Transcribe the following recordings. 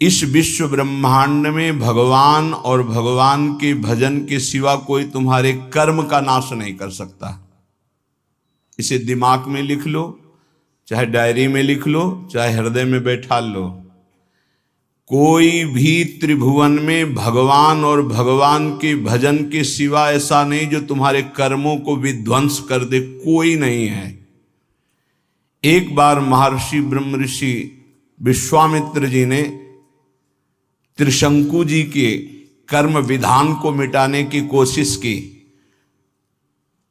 इस विश्व ब्रह्मांड में भगवान और भगवान के भजन के सिवा कोई तुम्हारे कर्म का नाश नहीं कर सकता। इसे दिमाग में लिख लो, चाहे डायरी में लिख लो, चाहे हृदय में बैठा लो। कोई भी त्रिभुवन में भगवान और भगवान के भजन के सिवा ऐसा नहीं जो तुम्हारे कर्मों को विध्वंस कर दे, कोई नहीं है। एक बार महर्षि ब्रह्म ऋषि विश्वामित्र जी ने त्रिशंकु जी के कर्म विधान को मिटाने की कोशिश की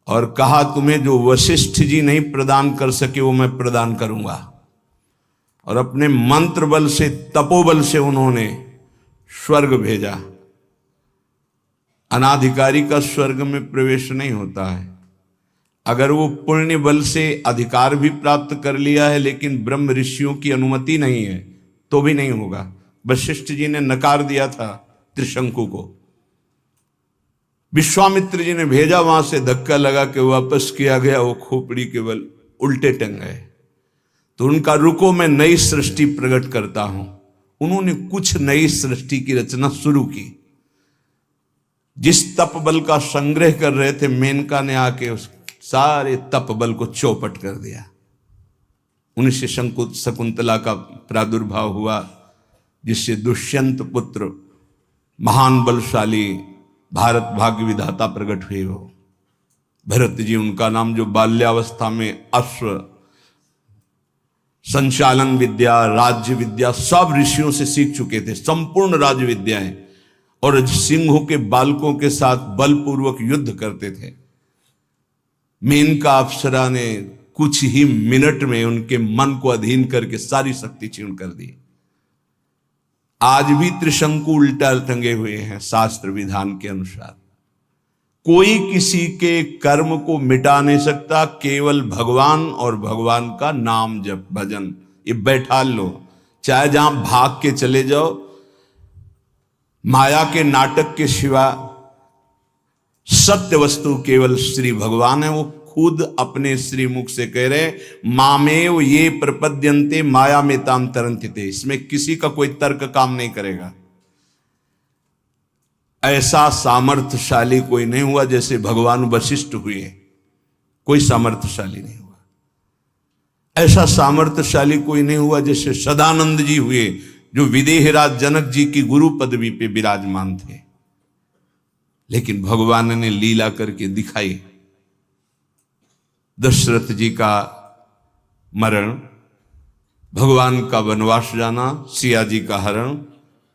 और कहा, तुम्हें जो वशिष्ठ जी नहीं प्रदान कर सके वो मैं प्रदान करूंगा। और अपने मंत्र बल से, तपोबल से उन्होंने स्वर्ग भेजा। अनाधिकारी का स्वर्ग में प्रवेश नहीं होता है। अगर वो पुण्य बल से अधिकार भी प्राप्त कर लिया है लेकिन ब्रह्म ऋषियों की अनुमति नहीं है तो भी नहीं होगा। वशिष्ठ जी ने नकार दिया था त्रिशंकु को, विश्वामित्र जी ने भेजा, वहां से धक्का लगा के वापस किया गया। वो खोपड़ी के बल उल्टे टंग गए। तो उनका रुको, मैं नई सृष्टि प्रकट करता हूं। उन्होंने कुछ नई सृष्टि की रचना शुरू की। जिस तप बल का संग्रह कर रहे थे, मेनका ने आके उस सारे तप बल को चौपट कर दिया। उन्हीं से शकुंतला का प्रादुर्भाव हुआ, जिससे दुष्यंत पुत्र महान बलशाली भारत भाग्य विधाता प्रकट हुए। हो भरत जी उनका नाम, जो बाल्यावस्था में अश्व संचालन विद्या, राज्य विद्या सब ऋषियों से सीख चुके थे, संपूर्ण राज्य विद्याएं, और सिंहों के बालकों के साथ बलपूर्वक युद्ध करते थे। मेनका अप्सरा ने कुछ ही मिनट में उनके मन को अधीन करके सारी शक्ति क्षीण कर दी। आज भी त्रिशंकु उल्टा टंगे हुए हैं शास्त्र विधान के अनुसार। कोई किसी के कर्म को मिटा नहीं सकता, केवल भगवान और भगवान का नाम जप भजन ये बैठा लो। चाहे जहां भाग के चले जाओ, माया के नाटक के सिवा सत्य वस्तु केवल श्री भगवान है। वो खुद अपने श्रीमुख से कह रहे, मामेव ये प्रपद्यन्ते माया में ताम तरन्ति। इसमें किसी का कोई तर्क काम नहीं करेगा। ऐसा सामर्थ्यशाली कोई नहीं हुआ जैसे भगवान वशिष्ठ हुए, कोई सामर्थ्यशाली नहीं हुआ। ऐसा सामर्थ्यशाली कोई नहीं हुआ जैसे सदानंद जी हुए, जो विदेहराज जनक जी की गुरु पदवी पे विराजमान थे। लेकिन भगवान ने लीला करके दिखाई। दशरथ जी का मरण, भगवान का वनवास जाना, सिया जी का हरण,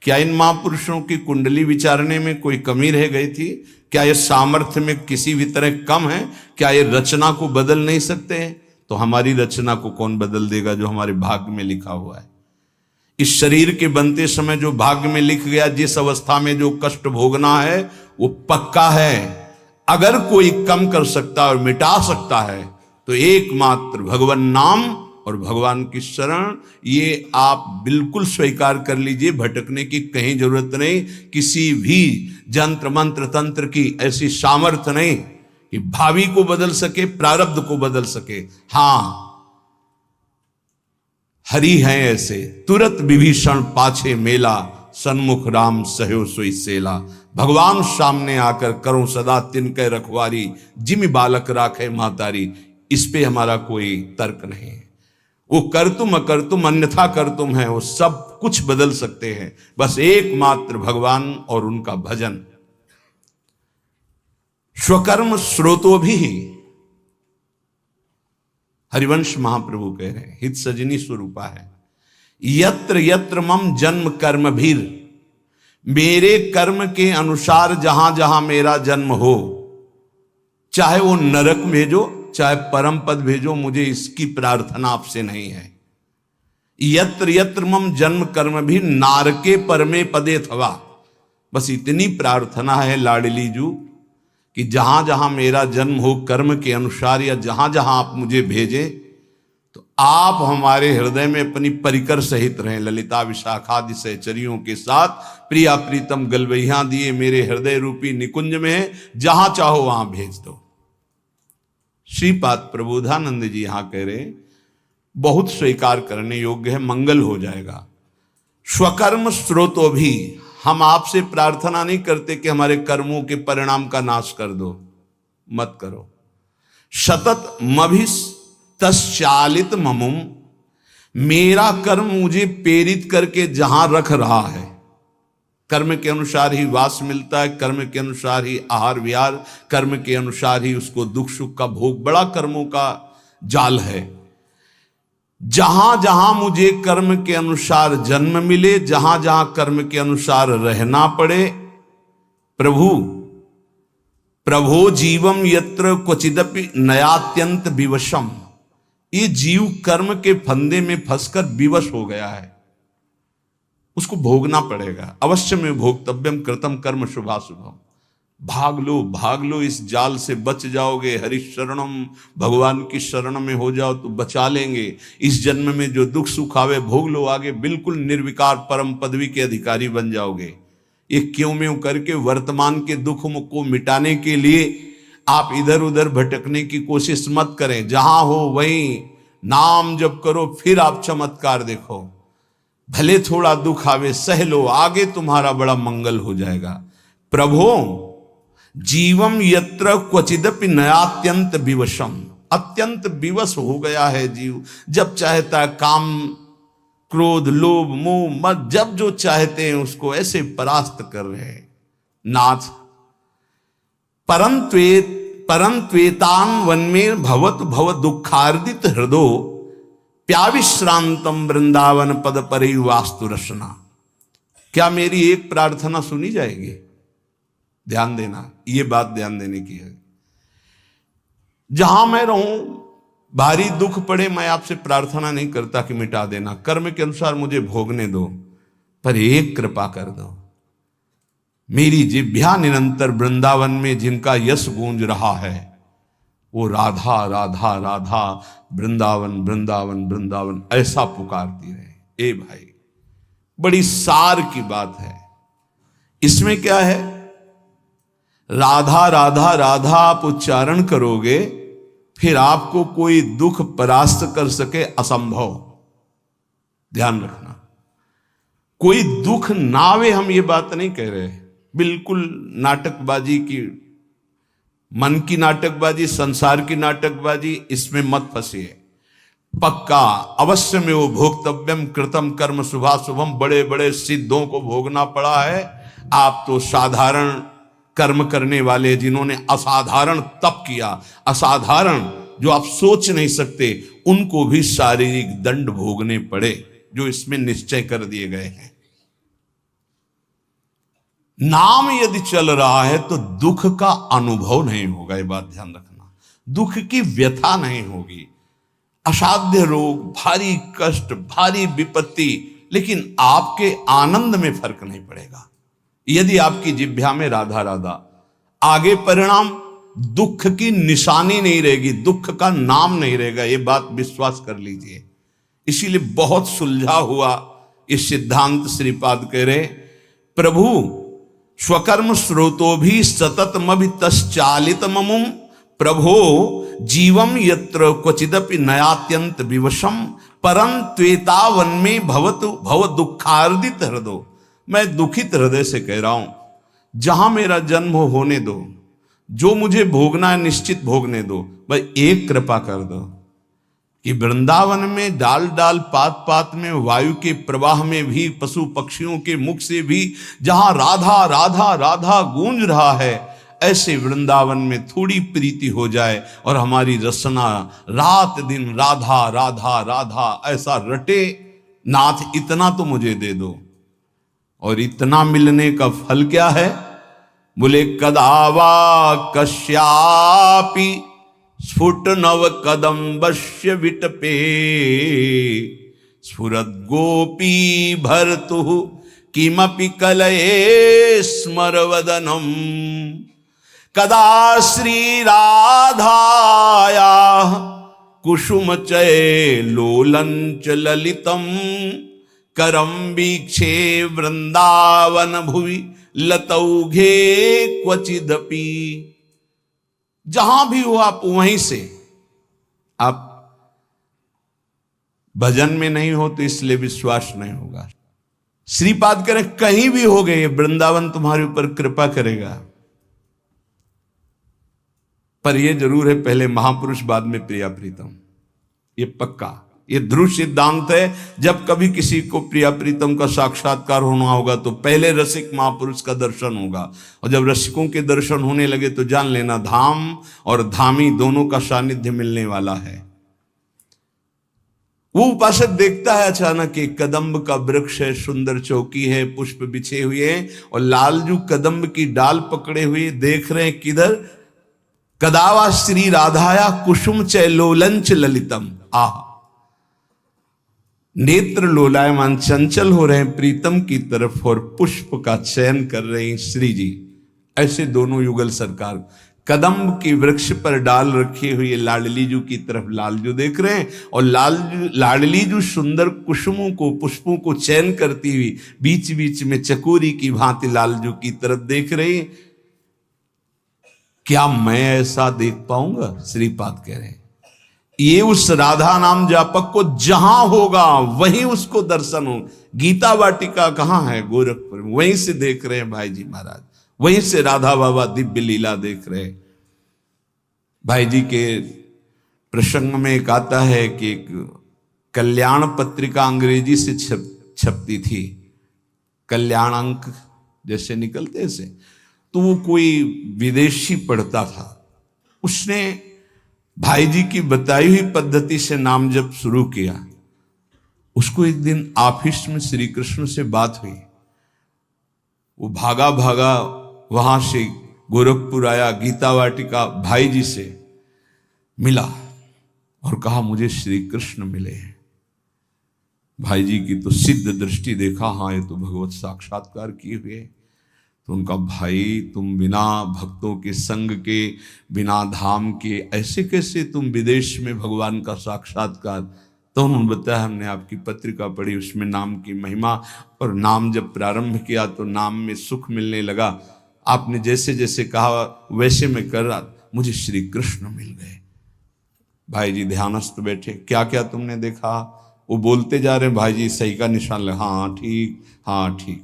क्या इन महापुरुषों की कुंडली विचारने में कोई कमी रह गई थी? क्या ये सामर्थ्य में किसी भी तरह कम है? क्या ये रचना को बदल नहीं सकते हैं? तो हमारी रचना को कौन बदल देगा जो हमारे भाग्य में लिखा हुआ है? इस शरीर के बनते समय जो भाग्य में लिख गया, जिस अवस्था में जो कष्ट भोगना है वो पक्का है। अगर कोई कम कर सकता है और मिटा सकता है तो एकमात्र भगवान नाम और भगवान की शरण, ये आप बिल्कुल स्वीकार कर लीजिए। भटकने की कहीं जरूरत नहीं। किसी भी जंत्र मंत्र तंत्र की ऐसी सामर्थ्य नहीं कि भावी को बदल सके, प्रारब्ध को बदल सके। हां, हरि हैं ऐसे, तुरत विभीषण पाछे मेला, सन्मुख राम सहयो सोई सेला। भगवान सामने आकर करो सदा तिनके रखवारी, जिमि बालक राखे मातारी। इस पे हमारा कोई तर्क नहीं है। वो कर तुम अकर तुम अन्यथा कर तुम है, वो सब कुछ बदल सकते हैं। बस एकमात्र भगवान और उनका भजन। स्वकर्म स्रोतो भी, हरिवंश महाप्रभु कह रहे हैं, हित सजनी स्वरूपा है। यत्र यत्र मम जन्म कर्म भीर, मेरे कर्म के अनुसार जहां जहां मेरा जन्म हो, चाहे वो नरक भेजो चाहे परम पद भेजो, मुझे इसकी प्रार्थना आपसे नहीं है। यत्र यत्र मम जन्म कर्म भी नारके परमे पदे थवा। बस इतनी प्रार्थना है लाडली जू कि जहां जहां मेरा जन्म हो कर्म के अनुसार, या जहां जहां आप मुझे भेजें, तो आप हमारे हृदय में अपनी परिकर सहित रहें। ललिता विशाखादि सहचरियों के साथ प्रिया प्रीतम गलवैया दिए मेरे हृदय रूपी निकुंज में है, जहां चाहो वहां भेज दो। श्रीपाद प्रबोधानंद जी यहां कह रहे, बहुत स्वीकार करने योग्य है, मंगल हो जाएगा। स्वकर्म स्रोतो भी, हम आपसे प्रार्थना नहीं करते कि हमारे कर्मों के परिणाम का नाश कर दो, मत करो। सतत मभिस तश्चालित ममुम, मेरा कर्म मुझे प्रेरित करके जहां रख रहा है, कर्म के अनुसार ही वास मिलता है, कर्म के अनुसार ही आहार विहार, कर्म के अनुसार ही उसको दुख सुख का भोग, बड़ा कर्मों का जाल है। जहां जहां मुझे कर्म के अनुसार जन्म मिले, जहां जहां कर्म के अनुसार रहना पड़े, प्रभु प्रभो जीवम यत्र क्वचिदपि नयात्यंत विवशम, ये जीव कर्म के फंदे में फंसकर विवश हो गया है, उसको भोगना पड़ेगा। अवश्य में भोक्तव्यम कृतम कर्म शुभाशुभम, भाग लो इस जाल से, बच जाओगे। हरि शरणम, भगवान की शरण में हो जाओ तो बचा लेंगे। इस जन्म में जो दुख सुख आवे भोग लो, आगे बिल्कुल निर्विकार परम पदवी के अधिकारी बन जाओगे। ये क्यों में करके वर्तमान के दुख को मिटाने के लिए आप इधर उधर भटकने की कोशिश मत करें। जहां हो वहीं नाम जप करो, फिर आप चमत्कार देखो। भले थोड़ा दुख आवे सह लो, आगे तुम्हारा बड़ा मंगल हो जाएगा। प्रभो जीवम यत्र क्वचिदपि नयात्यंत विवशम, अत्यंत विवश हो गया है जीव। जब चाहता काम क्रोध लोभ मोह मत, जब जो चाहते हैं उसको ऐसे परास्त कर रहे हैं। नाथ परंत्वेतान वन में भवत भव दुखार्दित हृदो प्याविश्रांतम वृंदावन पद परि वास्तु रसना। क्या मेरी एक प्रार्थना सुनी जाएगी? ध्यान देना, ये बात ध्यान देने की है। जहां मैं रहूं, भारी दुख पड़े, मैं आपसे प्रार्थना नहीं करता कि मिटा देना, कर्म के अनुसार मुझे भोगने दो, पर एक कृपा कर दो। मेरी जिह्वा निरंतर वृंदावन में जिनका यश गूंज रहा है, वो राधा राधा राधा, वृंदावन वृंदावन वृंदावन ऐसा पुकारती रहे। ए भाई, बड़ी सार की बात है। इसमें क्या है? राधा राधा राधा आप उच्चारण करोगे, फिर आपको कोई दुख परास्त कर सके असंभव। ध्यान रखना, कोई दुख ना आवे, हम ये बात नहीं कह रहे। बिल्कुल नाटकबाजी की, मन की नाटकबाजी, संसार की नाटकबाजी, इसमें मत फंसिए। पक्का अवश्य में वो भोक्तव्यम कृतम कर्म शुभाशुभम, बड़े बड़े सिद्धों को भोगना पड़ा है। आप तो साधारण कर्म करने वाले, जिन्होंने असाधारण तप किया, असाधारण जो आप सोच नहीं सकते, उनको भी शारीरिक दंड भोगने पड़े, जो इसमें निश्चय कर दिए गए हैं। नाम यदि चल रहा है तो दुख का अनुभव नहीं होगा, ये बात ध्यान रखना। दुख की व्यथा नहीं होगी, असाध्य रोग, भारी कष्ट, भारी विपत्ति, लेकिन आपके आनंद में फर्क नहीं पड़ेगा यदि आपकी जिह्वा में राधा राधा। आगे परिणाम दुख की निशानी नहीं रहेगी, दुख का नाम नहीं रहेगा, ये बात विश्वास कर लीजिए। इसीलिए बहुत सुलझा हुआ ये सिद्धांत श्रीपाद कह रहे, प्रभु स्वकर्म स्रोतो भी सततमभि तश्चालित ममुम, प्रभो जीवम यत्र क्वचिदपि नयात्यंत विवशम, परं त्वेतावन में भवतु भव दुखार्दित हृदय। मैं दुखित हृदय से कह रहा हूं, जहां मेरा जन्म होने दो, जो मुझे भोगना है निश्चित भोगने दो। भाई एक कृपा कर दो कि वृंदावन में डाल डाल पात पात में, वायु के प्रवाह में भी, पशु पक्षियों के मुख से भी जहां राधा राधा राधा गूंज रहा है, ऐसे वृंदावन में थोड़ी प्रीति हो जाए और हमारी रसना रात दिन राधा राधा राधा ऐसा रटे। नाथ इतना तो मुझे दे दो। और इतना मिलने का फल क्या है? बोले कदावा कश्यापि स्फुट नव कदम्बस्य विटपे, स्फुरद गोपी भर्तु किमपि कलये स्मरवदनम, कदा श्री राधाया कुसुम चय लोलंच ललितम, करम वीक्षे वृंदावन भुवि लतौघे क्वचिदपि। जहां भी हो आप वहीं से, आप भजन में नहीं हो तो इसलिए विश्वास नहीं होगा। श्रीपाद कह रहे कहीं भी हो गए वृंदावन तुम्हारे ऊपर कृपा करेगा, पर यह जरूर है पहले महापुरुष बाद में प्रिया प्रीतम। ये पक्का, ये ध्रुव सिद्धांत है। जब कभी किसी को प्रिया प्रीतम का साक्षात्कार होना होगा तो पहले रसिक महापुरुष का दर्शन होगा, और जब रसिकों के दर्शन होने लगे तो जान लेना धाम और धामी दोनों का सानिध्य मिलने वाला है। वो उपासक देखता है अचानक एक कदम्ब का वृक्ष है, सुंदर चौकी है, पुष्प बिछे हुए हैं, और लालजू कदम्ब की डाल पकड़े हुए देख रहे हैं किधर, कदावा श्री राधाया कुसुम चय लोलंच ललितम। आह, नेत्र लोलायमान चंचल हो रहे हैं प्रीतम की तरफ और पुष्प का चयन कर रहे हैं श्री जी। ऐसे दोनों युगल सरकार कदम्ब के वृक्ष पर डाल रखे हुए लाडलीजू की तरफ लालजू देख रहे हैं, और लाडलीजू सुंदर कुसुमों को, पुष्पों को चयन करती हुई बीच बीच में चकोरी की भांति लालजू की तरफ देख रहे हैं। क्या मैं ऐसा देख पाऊंगा? श्रीपाद कह रहे हैं ये उस राधा नाम जापक को जहां होगा वहीं उसको दर्शन हो। गीता वाटिका कहां है? गोरखपुर, वहीं से देख रहे हैं भाई जी महाराज, वहीं से राधा बाबा दिव्य लीला देख रहे। भाई जी के प्रसंग में एक आता है कि एक कल्याण पत्रिका अंग्रेजी से छपती थी, कल्याण अंक जैसे निकलते से, तो वो कोई विदेशी पढ़ता था, उसने भाई जी की बताई हुई पद्धति से नाम जप शुरू किया। उसको एक दिन ऑफिस में श्री कृष्ण से बात हुई, वो भागा भागा वहां से गोरखपुर आया, गीता वाटिका भाई जी से मिला और कहा मुझे श्री कृष्ण मिले हैं। भाई जी की तो सिद्ध दृष्टि देखा, हाँ ये तो भगवत साक्षात्कार किए हुए। तो उनका भाई तुम बिना भक्तों के संग के, बिना धाम के ऐसे कैसे तुम विदेश में भगवान का साक्षात्कार? तो उन्होंने बताया हमने आपकी पत्रिका पढ़ी, उसमें नाम की महिमा, और नाम जब प्रारंभ किया तो नाम में सुख मिलने लगा। आपने जैसे जैसे कहा वैसे मैं कर रहा, मुझे श्री कृष्ण मिल गए। भाई जी ध्यानस्थ बैठे, क्या क्या तुमने देखा? वो बोलते जा रहे, भाई जी सही का निशान लगा, हाँ ठीक, हाँ ठीक।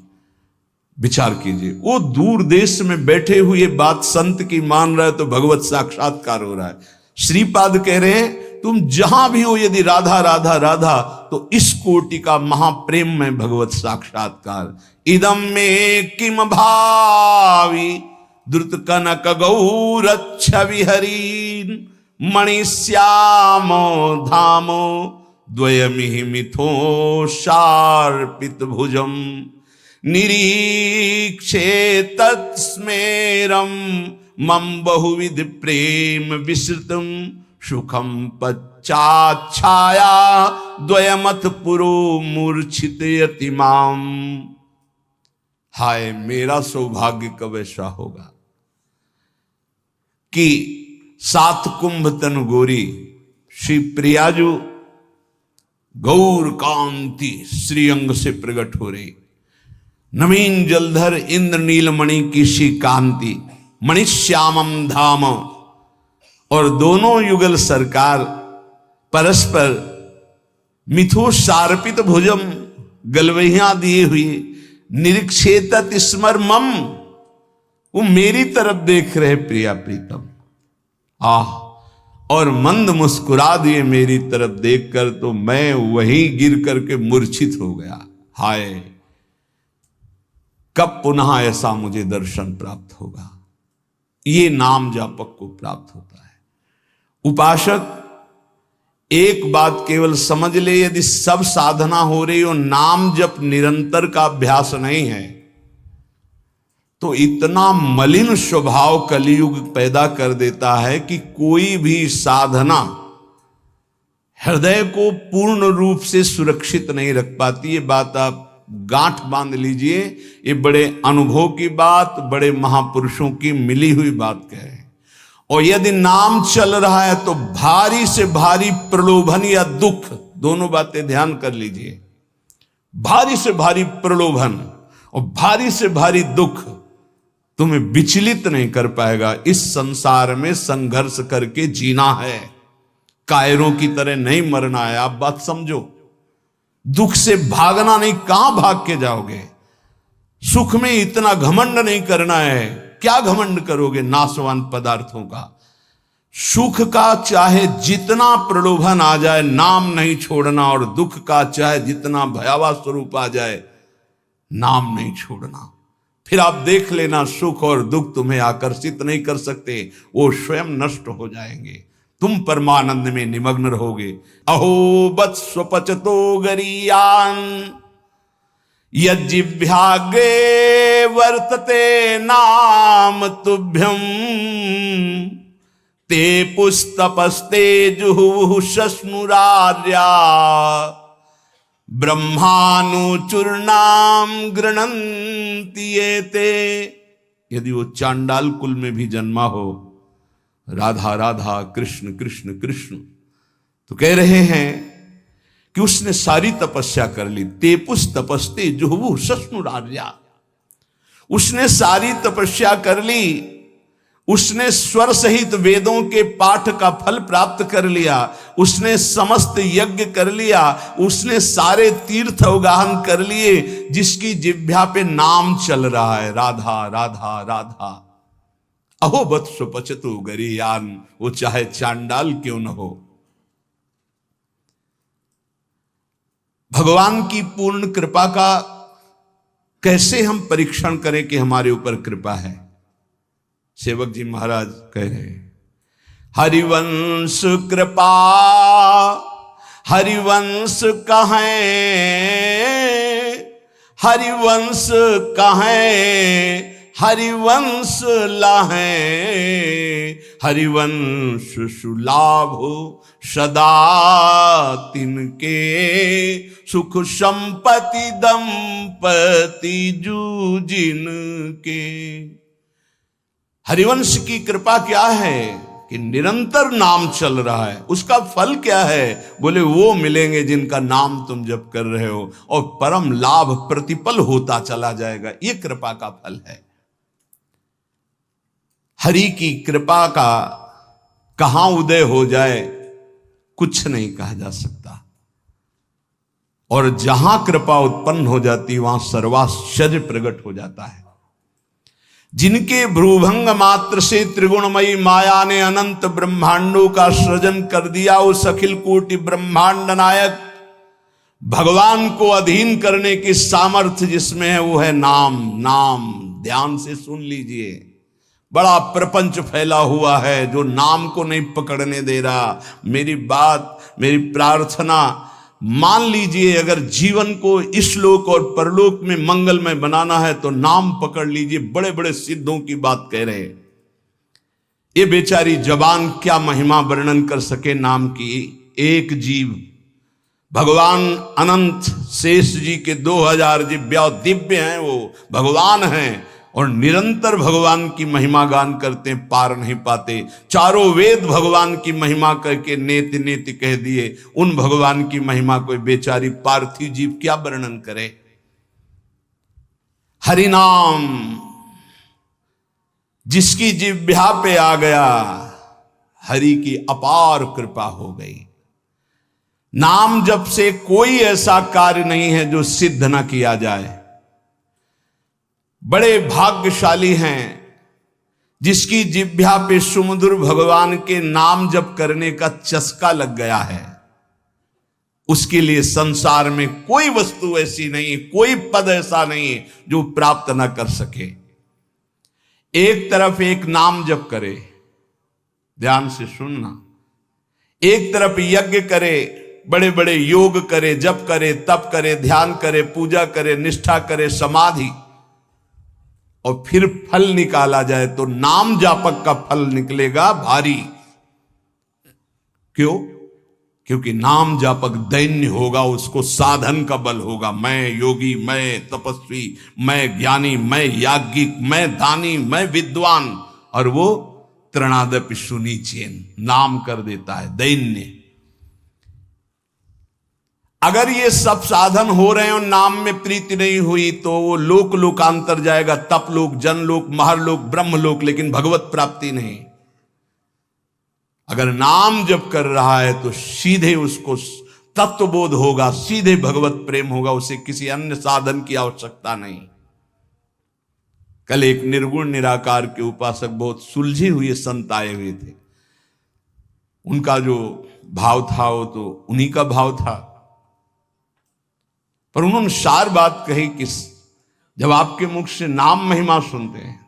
विचार कीजिए, वो दूर देश में बैठे हुए बात संत की मान रहा है तो भगवत साक्षात्कार हो रहा है। श्रीपाद कह रहे हैं तुम जहां भी हो, यदि राधा राधा राधा, तो इस कोटि का महाप्रेम में भगवत साक्षात्कार। इदम में किम भावी द्रुत कनक गौरच्छ विहरीन मणिश्यामो धामो द्वयमिहि मिथो शार्पित भुजम निरीक्षे तत्स्मेरम मम बहुविध प्रेम विस्तृतम सुखम पच्चाच्छाया द्वयमथ पुरो मूर्छित यतिमाम। हाय मेरा सौभाग्य कब ऐसा होगा कि 7 कुंभ तन गोरी श्री प्रियाजू गौर कांति श्रीअंग से प्रकट हो रही, नवीन जलधर इंद्र नीलमणि की सी कांति, मणिश्यामम धाम, और दोनों युगल सरकार परस्पर मिथो शार्पित भुजम, गलवहियां दिए हुए, निरीक्षेतत स्मर मम, वो मेरी तरफ देख रहे प्रिया प्रीतम, आह, और मंद मुस्कुरा दिए मेरी तरफ देखकर, तो मैं वहीं गिर करके मूर्छित हो गया। हाय कब पुनः ऐसा मुझे दर्शन प्राप्त होगा? ये नाम जापक को प्राप्त होता है। उपासक एक बात केवल समझ ले, यदि सब साधना हो रही हो, नाम जप निरंतर का अभ्यास नहीं है, तो इतना मलिन स्वभाव कलियुग पैदा कर देता है कि कोई भी साधना हृदय को पूर्ण रूप से सुरक्षित नहीं रख पाती। ये बात आप गांठ बांध लीजिए, ये बड़े अनुभव की बात, बड़े महापुरुषों की मिली हुई बात कहे। और यदि नाम चल रहा है तो भारी से भारी प्रलोभन या दुख, दोनों बातें ध्यान कर लीजिए। भारी से भारी प्रलोभन और भारी से भारी दुख तुम्हें विचलित नहीं कर पाएगा। इस संसार में संघर्ष करके जीना है, कायरों की तरह नहीं मरना है। आप बात समझो, दुख से भागना नहीं, कहां भाग के जाओगे। सुख में इतना घमंड नहीं करना है, क्या घमंड करोगे नाशवान पदार्थों का। सुख का चाहे जितना प्रलोभन आ जाए नाम नहीं छोड़ना, और दुख का चाहे जितना भयावह स्वरूप आ जाए नाम नहीं छोड़ना। फिर आप देख लेना, सुख और दुख तुम्हें आकर्षित नहीं कर सकते, वो स्वयं नष्ट हो जाएंगे, तुम परमानंद में निमग्न रहोगे। अहो वत्स्वपचतो गरीयान यज्जिह्वाग्रे वर्तते नाम तुभ्यम ते पुस्तपस्ते जुहुः शश्नुरार्या ब्रह्मानुचूर्णाम गृणन्ति एते। यदि वो चांडाल कुल में भी जन्मा हो, राधा राधा कृष्ण कृष्ण कृष्ण, तो कह रहे हैं कि उसने सारी तपस्या कर ली। तेपुस तपस्ते जुहुः शश्नुरार्या, उसने सारी तपस्या कर ली, उसने स्वर सहित वेदों के पाठ का फल प्राप्त कर लिया, उसने समस्त यज्ञ कर लिया, उसने सारे तीर्थ अवगाहन कर लिए, जिसकी जिह्वा पे नाम चल रहा है राधा राधा राधा। अहो वत्स्वपचतो गरीयान, वो चाहे चांडाल क्यों न हो। भगवान की पूर्ण कृपा का कैसे हम परीक्षण करें कि हमारे ऊपर कृपा है। सेवक जी महाराज कह रहे हैं, हरिवंश कृपा हरिवंश कहें, हरिवंश कहें हरिवंश लाहें, हरिवंश सुलाभ सदा तिनके, सुख संपत्ति दंपति जूजिन के। हरिवंश की कृपा क्या है कि निरंतर नाम चल रहा है। उसका फल क्या है? बोले वो मिलेंगे जिनका नाम तुम जप कर रहे हो, और परम लाभ प्रतिपल होता चला जाएगा। ये कृपा का फल है। हरि की कृपा का कहां उदय हो जाए कुछ नहीं कहा जा सकता, और जहां कृपा उत्पन्न हो जाती वहां सर्वाश्चर्य प्रकट हो जाता है। जिनके भ्रूभंग मात्र से त्रिगुणमयी माया ने अनंत ब्रह्मांडों का सृजन कर दिया, उस अखिल कोटि ब्रह्मांड नायक भगवान को अधीन करने की सामर्थ्य जिसमें है, वो है नाम। नाम ध्यान से सुन लीजिए, बड़ा प्रपंच फैला हुआ है जो नाम को नहीं पकड़ने दे रहा। मेरी बात, मेरी प्रार्थना मान लीजिए, अगर जीवन को इस लोक और परलोक में मंगलमय बनाना है तो नाम पकड़ लीजिए। बड़े बड़े सिद्धों की बात कह रहे हैं। ये बेचारी जबान क्या महिमा वर्णन कर सके नाम की। एक जीव भगवान अनंत शेष जी के 2000 जिह्वा दिव्य हैं, वो भगवान हैं और निरंतर भगवान की महिमा गान करते हैं, पार नहीं पाते। चारों वेद भगवान की महिमा करके नेति नेति कह दिए। उन भगवान की महिमा कोई बेचारी पार्थिव जीव क्या वर्णन करे। हरिनाम जिसकी जिह्वा पे आ गया, हरि की अपार कृपा हो गई। नाम जप से कोई ऐसा कार्य नहीं है जो सिद्ध न किया जाए। बड़े भाग्यशाली हैं जिसकी जिह्वा पे सुमधुर भगवान के नाम जप करने का चस्का लग गया है। उसके लिए संसार में कोई वस्तु ऐसी नहीं, कोई पद ऐसा नहीं जो प्राप्त न कर सके। एक तरफ एक नाम जप करे, ध्यान से सुनना, एक तरफ यज्ञ करे, बड़े बड़े योग करे, जप करे, तप करे, ध्यान करे, पूजा करे, निष्ठा करे, समाधि, और फिर फल निकाला जाए तो नाम जापक का फल निकलेगा भारी। क्यों? क्योंकि नाम जापक दैन्य होगा, उसको साधन का बल होगा। मैं योगी, मैं तपस्वी, मैं ज्ञानी, मैं याज्ञिक, मैं दानी, मैं विद्वान, और वो तृणादपि सुनीचेन नाम कर देता है दैन्य। अगर ये सब साधन हो रहे हैं और नाम में प्रीति नहीं हुई तो वो लोक लोकांतर जाएगा, तप लोक, जनलोक, महरलोक, ब्रह्मलोक, लेकिन भगवत प्राप्ति नहीं। अगर नाम जप कर रहा है तो सीधे उसको तत्वबोध होगा, सीधे भगवत प्रेम होगा, उसे किसी अन्य साधन की आवश्यकता नहीं। कल एक निर्गुण निराकार के उपासक बहुत सुलझे हुए संत आए हुए थे। उनका जो भाव था वो तो उन्हीं का भाव था, पर उन्होंने सार बात कही कि जब आपके मुख से नाम महिमा सुनते हैं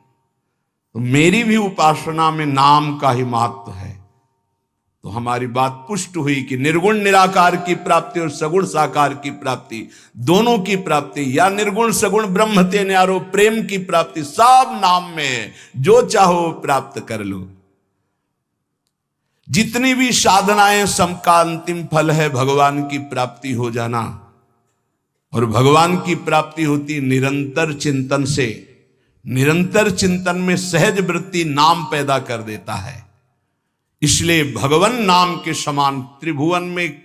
तो मेरी भी उपासना में नाम का ही महत्व है। तो हमारी बात पुष्ट हुई कि निर्गुण निराकार की प्राप्ति और सगुण साकार की प्राप्ति, दोनों की प्राप्ति, या निर्गुण सगुण ब्रह्म ते न्यारो प्रेम की प्राप्ति सब नाम में है। जो चाहो प्राप्त कर लो। जितनी भी साधनाएं, सबका अंतिम फल है भगवान की प्राप्ति हो जाना। और भगवान की प्राप्ति होती निरंतर चिंतन से। निरंतर चिंतन में सहज वृत्ति नाम पैदा कर देता है। इसलिए भगवान नाम के समान त्रिभुवन में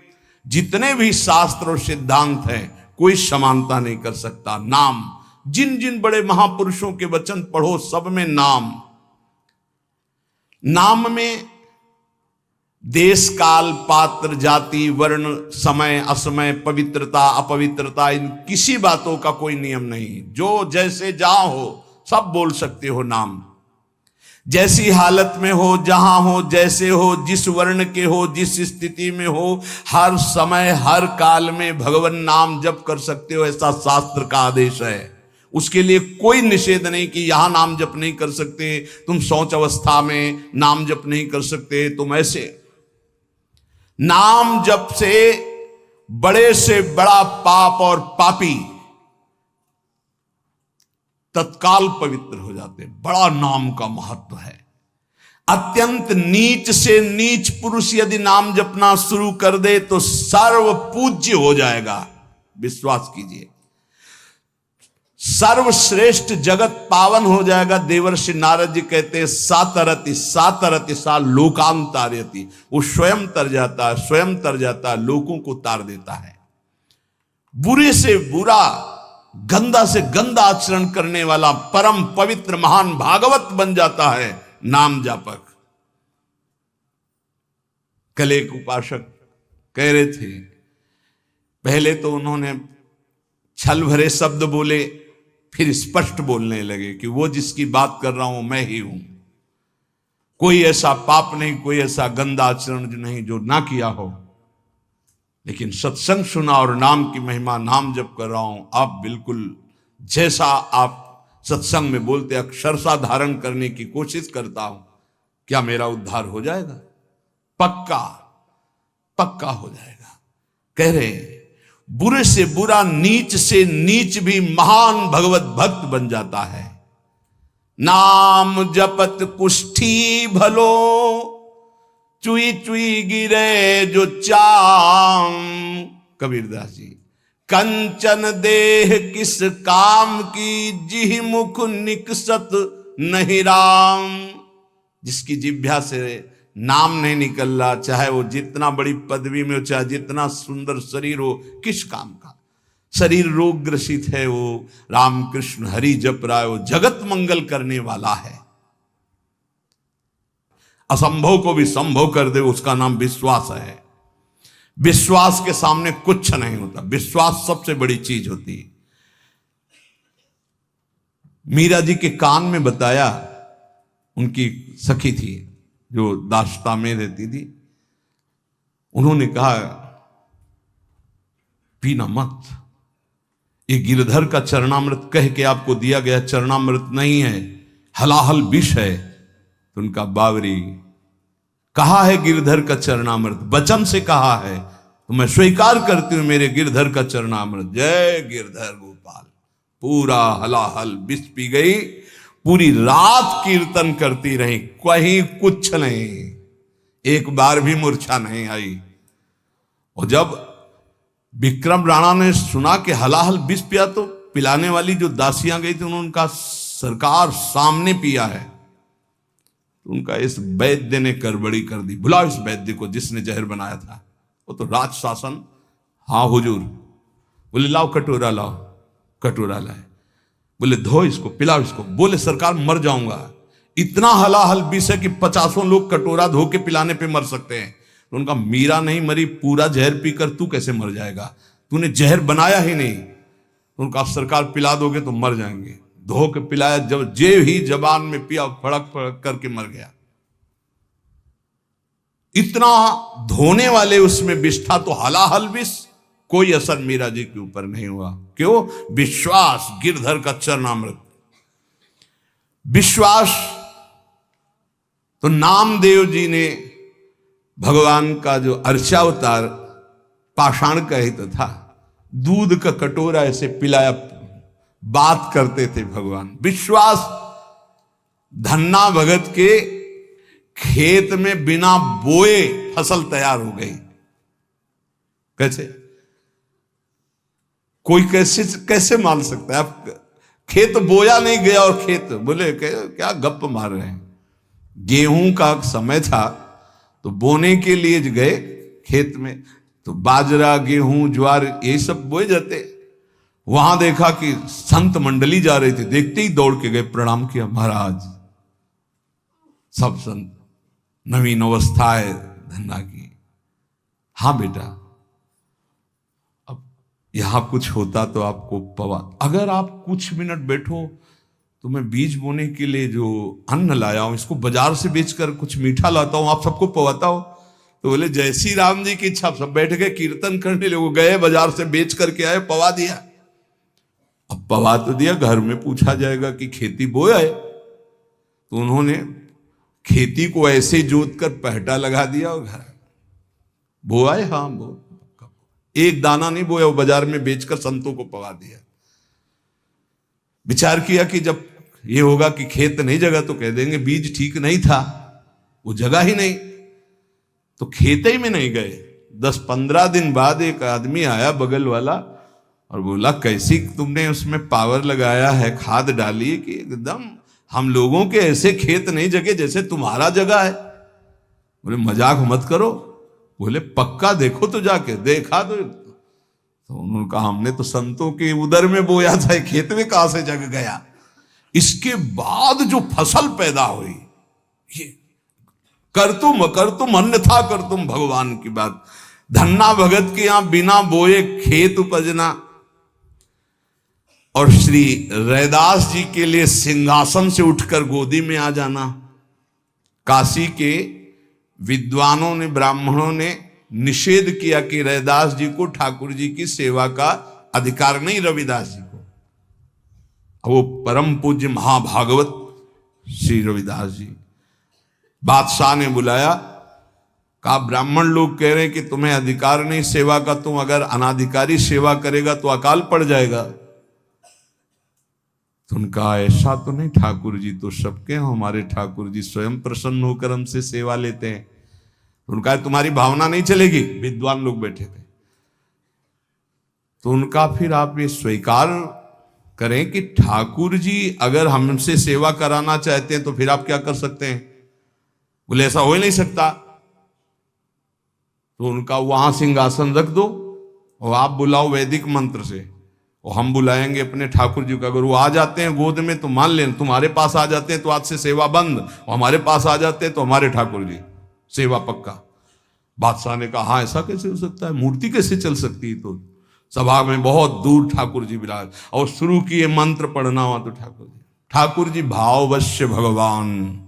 जितने भी शास्त्र और सिद्धांत हैं, कोई समानता नहीं कर सकता। नाम, जिन जिन बड़े महापुरुषों के वचन पढ़ो, सब में नाम। नाम में देश काल पात्र जाति वर्ण समय असमय पवित्रता अपवित्रता इन किसी बातों का कोई नियम नहीं। जो जैसे जहां हो सब बोल सकते हो नाम। जैसी हालत में हो, जहां हो, जैसे हो, जिस वर्ण के हो, जिस स्थिति में हो, हर समय हर काल में भगवान नाम जप कर सकते हो, ऐसा शास्त्र का आदेश है। उसके लिए कोई निषेध नहीं कि यहां नाम जप नहीं कर सकते, तुम शौच अवस्था में नाम जप नहीं कर सकते, तुम ऐसे। नाम जप से बड़ा पाप और पापी तत्काल पवित्र हो जाते। बड़ा नाम का महत्व है। अत्यंत नीच से नीच पुरुष यदि नाम जपना शुरू कर दे तो सर्व पूज्य हो जाएगा। विश्वास कीजिए, सर्वश्रेष्ठ जगत पावन हो जाएगा। देवर्षि नारद जी कहते हैं सातरति सातरति सा लोकांतारयति। वो स्वयं तर जाता है, स्वयं तर जाता है, लोगों को तार देता है। बुरे से बुरा, गंदा से गंदा आचरण करने वाला परम पवित्र महान भागवत बन जाता है नाम जापक। कल एक उपासक कह रहे थे, पहले तो उन्होंने छल भरे शब्द बोले, फिर स्पष्ट बोलने लगे कि वो जिसकी बात कर रहा हूं मैं ही हूं। कोई ऐसा पाप नहीं, कोई ऐसा गंदा आचरण नहीं जो ना किया हो, लेकिन सत्संग सुना और नाम की महिमा, नाम जप कर रहा हूं। आप बिल्कुल जैसा आप सत्संग में बोलते अक्षरशः धारण करने की कोशिश करता हूं। क्या मेरा उद्धार हो जाएगा? पक्का पक्का हो जाएगा। कह रहे बुरे से बुरा, नीच से नीच भी महान भगवत भक्त बन जाता है। नाम जपत कुष्ठी भलो, चुई चुई गिरे जो चाम। कबीरदास जी। कंचन देह किस काम की, जिह मुख निकसत नहीं राम। जिसकी जिह्वा से नाम नहीं निकल रहा, चाहे वो जितना बड़ी पदवी में हो, चाहे जितना सुंदर शरीर हो, किस काम का? शरीर रोग ग्रसित है, वो राम कृष्ण हरि जप रहा है, वो जगत मंगल करने वाला है। असंभव को भी संभव कर दे, उसका नाम विश्वास है। विश्वास के सामने कुछ नहीं होता। विश्वास सबसे बड़ी चीज होती है। मीरा जी के कान में बताया, उनकी सखी थी जो दास्ता में रहती थी, उन्होंने कहा पीना मत, ये गिरधर का चरणामृत कह के आपको दिया गया चरणामृत नहीं है, हलाहल विष है। तो उनका बावरी, कहा है गिरधर का चरणामृत, वचन से कहा है, तो मैं स्वीकार करती हूं मेरे गिरधर का चरणामृत। जय गिरधर गोपाल। पूरा हलाहल विष पी गई, पूरी रात कीर्तन करती रही, कहीं कुछ नहीं, एक बार भी मूर्छा नहीं आई। और जब विक्रम राणा ने सुना कि हलाहल विष पिया, तो पिलाने वाली जो दासियां गई थी, उन्होंने उनका सरकार सामने पिया है। तो उनका इस वैद्य ने गड़बड़ी कर दी, बुलाओ इस वैद्य को जिसने जहर बनाया था। वो तो राज शासन। हाँ हुजूर। बोले लाओ कटोरा, लाओ कटोरा लाए। बोले धो इसको, पिलाओ इसको। बोले सरकार मर जाऊंगा। इतना हलाहल विष है कि 50 लोग कटोरा धो के पिलाने पे मर सकते हैं। तो उनका मीरा नहीं मरी, पूरा जहर पीकर तू कैसे मर जाएगा, तूने जहर बनाया ही नहीं। तो उनका सरकार पिला दोगे तो मर जाएंगे। धो के पिलाया, जब जे ही जबान में पिया, फड़क फड़क करके मर गया। इतना धोने वाले उसमें विष था, तो हलाहल विष, कोई असर मीरा जी के ऊपर नहीं हुआ। क्यों? विश्वास, गिरधर का चरणामृत, विश्वास। तो नामदेव जी ने भगवान का जो अर्चावतार पाषाण का हित था, दूध का कटोरा ऐसे पिलाया, बात करते थे भगवान। विश्वास। धन्ना भगत के खेत में बिना बोए फसल तैयार हो गई। कैसे? कोई कैसे कैसे मान सकता है? आप खेत बोया नहीं गया और खेत बोले क्या गप मार रहे हैं। गेहूं का समय था तो बोने के लिए गए खेत में, तो बाजरा, गेहूं, ज्वार यही सब बोए जाते। वहां देखा कि संत मंडली जा रही थी, देखते ही दौड़ के गए, प्रणाम किया, महाराज। सब संत, नवीन अवस्था है धन्ना की। हाँ बेटा, अब यहां कुछ होता तो आपको पवा, अगर आप कुछ मिनट बैठो तो मैं बीज बोने के लिए जो अन्न लाया हूं, इसको बाजार से बेचकर कुछ मीठा लाता हूं, आप सबको पवाता हूं। तो बोले जय श्री राम जी की इच्छा। सब बैठ गए कीर्तन करने, लोग गए बाजार से बेच करके आए, पवा दिया। अब पवा तो दिया, घर में पूछा जाएगा कि खेती बोया है, तो उन्होंने खेती को ऐसे जोत कर पहटा लगा दिया और घर बोआ है। हाँ, एक दाना नहीं बोया, वो बाजार में बेचकर संतों को पवा दिया। विचार किया कि जब ये होगा कि खेत नहीं जगा तो कह देंगे बीज ठीक नहीं था, वो जगह ही नहीं, तो खेत ही में नहीं गए। 10-15 दिन बाद एक आदमी आया बगल वाला और बोला कैसी तुमने उसमें पावर लगाया है, खाद डाली कि एकदम हम लोगों के ऐसे खेत नहीं जगे जैसे तुम्हारा जगह है। बोले मजाक मत करो। बोले पक्का देखो तो जाके। देखा तो उन्होंने कहा हमने तो संतों के उदर में बोया था, खेत में कहां से जग गया। इसके बाद जो फसल पैदा हुई, ये कर तुम अन्यथा कर तुम भगवान की बात। धन्ना भगत के यहां बिना बोए खेत उपजना, और श्री रैदास जी के लिए सिंहासन से उठकर गोदी में आ जाना। काशी के विद्वानों ने, ब्राह्मणों ने निषेध किया कि रैदास जी को ठाकुर जी की सेवा का अधिकार नहीं, रविदास जी को। वो परम पूज्य महाभागवत श्री रविदास जी, बादशाह ने बुलाया, कहा ब्राह्मण लोग कह रहे हैं कि तुम्हें अधिकार नहीं सेवा का, तुम अगर अनाधिकारी सेवा करेगा तो अकाल पड़ जाएगा। तो उनका ऐसा तो नहीं, ठाकुर जी तो सबके हैं, हमारे ठाकुर जी स्वयं प्रसन्न होकर हमसे सेवा लेते हैं। उनका तुम्हारी भावना नहीं चलेगी। विद्वान लोग बैठे थे, तो उनका फिर आप ये स्वीकार करें कि ठाकुर जी अगर हमसे सेवा कराना चाहते हैं तो फिर आप क्या कर सकते हैं। बोले ऐसा हो ही नहीं सकता। तो उनका वहां सिंहासन रख दो और आप बुलाओ वैदिक मंत्र से, और हम बुलाएंगे अपने ठाकुर जी को। अगर वो आ जाते हैं गोद में तो मान लें, तुम्हारे पास आ जाते हैं तो आज से सेवा बंद, और हमारे पास आ जाते हैं तो हमारे ठाकुर जी सेवा पक्का। बादशाह ने कहा हाँ ऐसा कैसे हो सकता है, मूर्ति कैसे चल सकती है। तो सभा में बहुत दूर ठाकुर जी विराज, और शुरू किए मंत्र पढ़ना हुआ तो ठाकुर जी भाववश्य भगवान,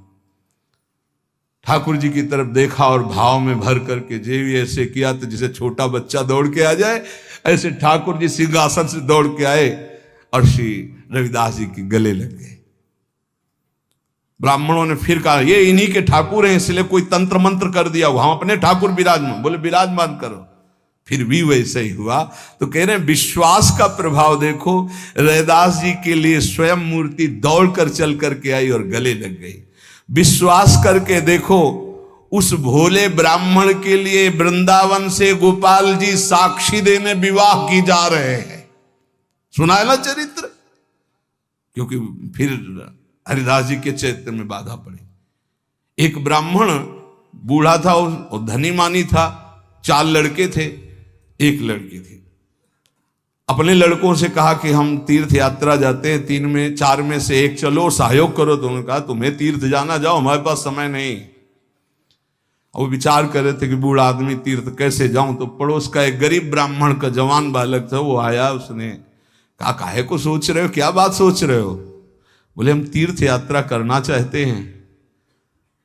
ठाकुर जी की तरफ देखा और भाव में भर करके जे भी ऐसे किया, तो जैसे छोटा बच्चा दौड़ के आ जाए, ऐसे ठाकुर जी सिंहासन से दौड़ के आए और श्री रविदास जी के गले लग गए। ब्राह्मणों ने फिर कहा ये इन्हीं के ठाकुर हैं, इसलिए कोई तंत्र मंत्र कर दिया, हम अपने ठाकुर विराजमान। बोले विराजमान करो। फिर भी वैसे ही हुआ। तो कह रहे हैं विश्वास का प्रभाव देखो, रैदास जी के लिए स्वयं मूर्ति दौड़ कर चल करके आई और गले लग गई। विश्वास करके देखो, उस भोले ब्राह्मण के लिए वृंदावन से गोपाल जी साक्षी देने विवाह की जा रहे हैं। सुना है ना चरित्र। क्योंकि फिर हरिदास जी के चैत्य में बाधा पड़ी। एक ब्राह्मण बूढ़ा था और धनी मानी था, 4 लड़के थे, 1 लड़की थी। अपने लड़कों से कहा कि हम तीर्थ यात्रा जाते हैं, 3 में 4 में से 1 चलो, सहयोग करो। तो उन्होंने कहा तुम्हें तीर्थ जाना जाओ, हमारे पास समय नहीं। वो विचार कर रहे थे कि बूढ़ा आदमी तीर्थ कैसे जाऊं, तो पड़ोस का एक गरीब ब्राह्मण का जवान बालक था, वो आया, उसने कहा काहे को सोच रहे हो, क्या बात सोच रहे हो? बोले हम तीर्थ यात्रा करना चाहते हैं।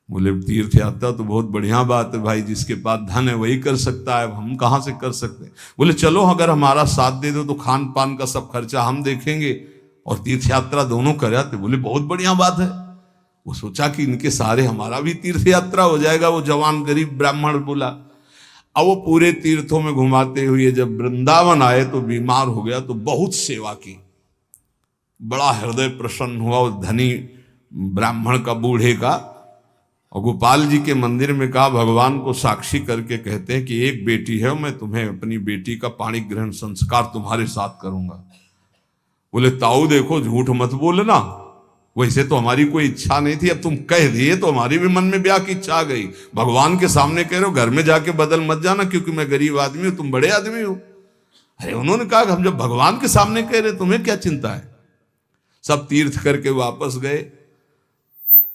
बोले तीर्थ यात्रा तो बहुत बढ़िया बात है भाई, जिसके पास धन है वही कर सकता है, हम कहाँ से कर सकते हैं। बोले चलो अगर हमारा साथ दे दो तो खान पान का सब खर्चा हम देखेंगे और तीर्थ यात्रा दोनों कर आते। बोले बहुत बढ़िया बात है। वो सोचा कि इनके सारे हमारा भी तीर्थ यात्रा हो जाएगा। वो जवान गरीब ब्राह्मण बोला। अब वो पूरे तीर्थों में घुमाते हुए जब वृंदावन आए तो बीमार हो गया, तो बहुत सेवा की, बड़ा हृदय प्रसन्न हुआ उस धनी ब्राह्मण का, बूढ़े का। और गोपाल जी के मंदिर में कहा भगवान को साक्षी करके कहते हैं कि एक बेटी है, मैं तुम्हें अपनी बेटी का पाणी ग्रहण संस्कार तुम्हारे साथ करूंगा। बोले ताऊ देखो झूठ मत बोलना, वैसे तो हमारी कोई इच्छा नहीं थी, अब तुम कह दिए तो हमारी भी मन में ब्याह की इच्छा आ गई। भगवान के सामने कह रहे हो, घर में जाके बदल मत जाना, क्योंकि मैं गरीब आदमी हूं, तुम बड़े आदमी हो। अरे उन्होंने कहा हम जब भगवान के सामने कह रहे तुम्हें क्या चिंता है। सब तीर्थ करके वापस गए।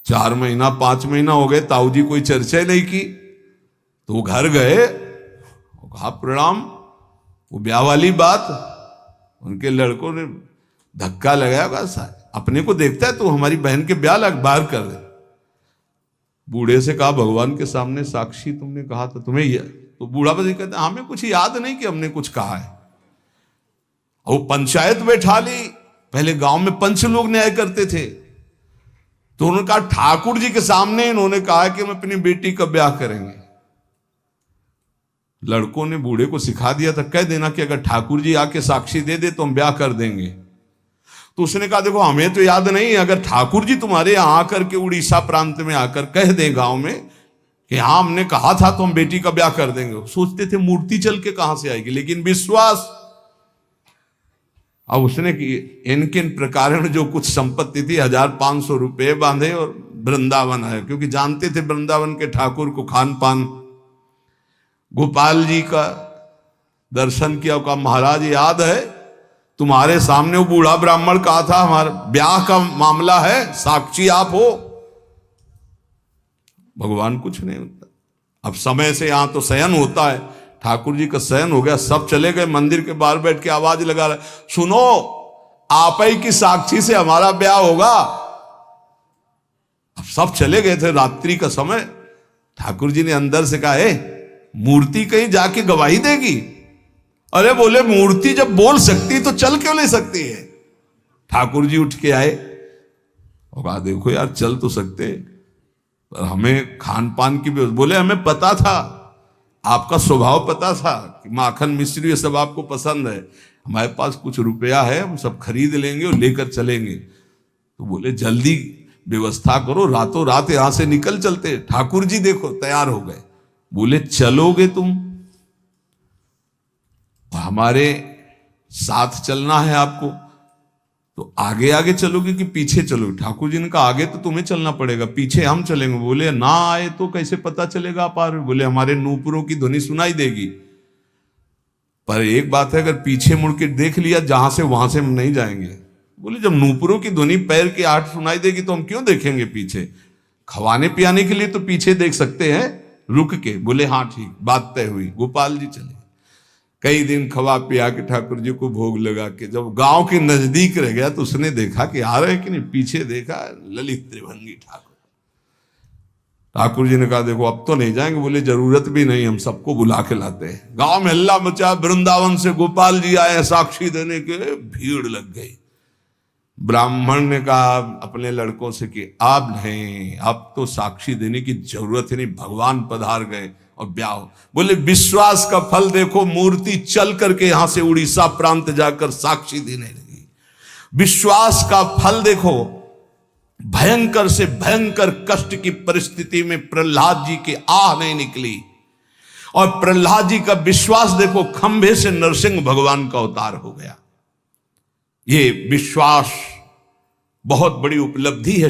4 महीना 5 महीना हो गए, ताऊ जी कोई चर्चा ही नहीं की। तो वो घर गए, कहा प्रणाम, वो ब्याह वाली बात। उनके लड़कों ने धक्का लगाया, बस अपने को देखता है तो हमारी बहन के ब्याह लग बाहर कर दे। बूढ़े से कहा भगवान के सामने साक्षी तुमने कहा था, तुम्हें तो बूढ़ा बस कहता हमें कुछ याद नहीं कि हमने कुछ कहा है। वो पंचायत बैठा ली, पहले गांव में पंच लोग न्याय करते थे, तो उन्होंने कहा ठाकुर जी के सामने इन्होंने कहा कि हम अपनी बेटी का ब्याह करेंगे। लड़कों ने बूढ़े को सिखा दिया था, कह देना कि अगर ठाकुर जी आके साक्षी दे दे तो हम ब्याह कर देंगे। तो उसने कहा देखो हमें तो याद नहीं, अगर ठाकुर जी तुम्हारे यहां आकर के उड़ीसा प्रांत में आकर कह दें गांव में कि हाँ हमने कहा था तो हम बेटी का ब्याह कर देंगे। सोचते थे मूर्ति चल के कहां से आएगी, लेकिन विश्वास। अब उसने इनके प्रकार जो कुछ संपत्ति थी 1500 रुपये बांधे और वृंदावन आए, क्योंकि जानते थे वृंदावन के ठाकुर को खान पान। गोपाल जी का दर्शन किया, कहा महाराज याद है तुम्हारे सामने वो बूढ़ा ब्राह्मण कहा था हमारा ब्याह का मामला है, साक्षी आप हो। भगवान कुछ नहीं होता। अब समय से यहां तो शयन होता है, ठाकुर जी का शयन हो गया, सब चले गए। मंदिर के बाहर बैठ के आवाज लगा रहे, सुनो आप ही की साक्षी से हमारा ब्याह होगा। अब सब चले गए थे, रात्रि का समय। ठाकुर जी ने अंदर से कहा मूर्ति कहीं जाके गवाही देगी? अरे बोले मूर्ति जब बोल सकती तो चल क्यों नहीं सकती है? ठाकुर जी उठ के आए और कहा देखो यार चल तो सकते, पर हमें खान पान की भी। बोले हमें पता था, आपका स्वभाव पता था कि माखन मिश्री ये सब आपको पसंद है, हमारे पास कुछ रुपया है, हम सब खरीद लेंगे और लेकर चलेंगे। तो बोले जल्दी व्यवस्था करो, रातों रात यहां से निकल चलते। ठाकुर जी देखो तैयार हो गए। बोले चलोगे तुम, हमारे साथ चलना है आपको, तो आगे आगे चलोगे कि पीछे चलोगे? ठाकुर जी ने कहा आगे तो तुम्हें चलना पड़ेगा, पीछे हम चलेंगे। बोले ना आए तो कैसे पता चलेगा आप आ रहे? बोले हमारे नूपुरों की ध्वनि सुनाई देगी, पर एक बात है अगर पीछे मुड़ के देख लिया जहां से वहां से हम नहीं जाएंगे। बोले जब नूपुरों की ध्वनि पैर की आहट सुनाई देगी तो हम क्यों देखेंगे पीछे? खवाने पियाने के लिए तो पीछे देख सकते हैं रुक के। बोले हाँ ठीक, बात तय हुई। गोपाल जी चले। कई दिन खवा पिया के ठाकुर जी को भोग लगा के जब गांव के नजदीक रह गया तो उसने देखा कि आ रहे कि नहीं, पीछे देखा ललित त्रिभंगी ठाकुर। ठाकुर जी ने कहा देखो अब तो नहीं जाएंगे। बोले जरूरत भी नहीं, हम सबको बुला के लाते हैं। गांव में हल्ला मचा, वृंदावन से गोपाल जी आए साक्षी देने के, भीड़ लग गई। ब्राह्मण ने कहा अपने लड़कों से कि आप नहीं, अब तो साक्षी देने की जरूरत ही नहीं, भगवान पधार गए और ब्याह। बोले विश्वास का फल देखो, मूर्ति चल करके यहां से उड़ीसा प्रांत जाकर साक्षी देने लगी। विश्वास का फल देखो, भयंकर से भयंकर कष्ट की परिस्थिति में प्रहलाद जी की आह नहीं निकली, और प्रहलाद जी का विश्वास देखो, खंभे से नरसिंह भगवान का अवतार हो गया। ये विश्वास बहुत बड़ी उपलब्धि है।